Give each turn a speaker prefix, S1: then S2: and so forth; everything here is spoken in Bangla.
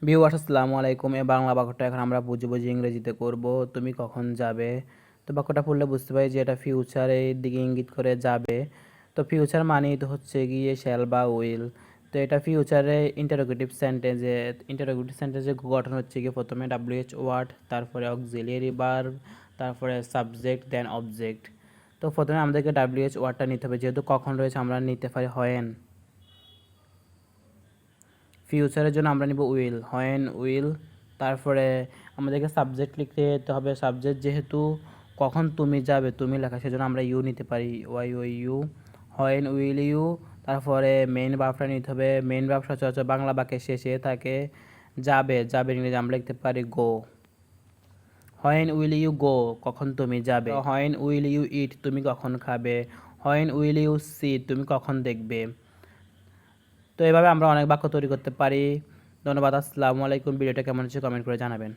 S1: ভিউয়ার্স আসসালামু আলাইকুম। এই বাংলা বাক্যটা এখন আমরা বুঝবো যে ইংরেজিতে করব তুমি কখন যাবে। তো বাক্যটা পড়লে বুঝতে পারি যে এটা ফিউচারের দিকে ইঙ্গিত করে যাবে। তো ফিউচার মানেই তো হচ্ছে গিয়ে শ্যাল বা উইল। তো এটা ফিউচারে ইন্টারোগেটিভ সেন্টেন্সের গঠন হচ্ছে গিয়ে প্রথমে ডাব্লিউএইচ ওয়ার্ড, তারপরে অক্সিলিয়ারি ভার্ব, তারপরে সাবজেক্ট দেন অবজেক্ট। তো প্রথমে আমাদেরকে ডাব্লিউএইচ ওয়ার্ডটা নিতে হবে, যেহেতু কখন রয়েছে আমরা নিতে পারি হয়েন। ফিউচারের জন্য আমরা নিব উইল, হোয়েন উইল। তারপরে আমাদেরকে সাবজেক্ট লিখতে যেতে হবে, সাবজেক্ট যেহেতু কখন তুমি যাবে তুমি লেখা, সেজন্য আমরা ইউ নিতে পারি, ওয়াই ওই ইউ, হোয়েন উইল ইউ। তারপরে মেইন ভার্বটা নিতে হবে, মেইন ভার্ব সচরাচর বাংলা বাক্যের শেষে থাকে। যাবে, যাবে ইংরেজি আমরা লিখতে পারি গো। হোয়েন উইল ইউ গো, কখন তুমি যাবে। হোয়েন উইল ইউ ইট, তুমি কখন খাবে। হোয়েন উইল ইউ সি, তুমি কখন দেখবে। তো এভাবে আমরা অনেক বাক্য তৈরি করতে পারি। ধন্যবাদ। আসসালামু আলাইকুম। ভিডিওটা কেমন হচ্ছে কমেন্ট করে জানাবেন।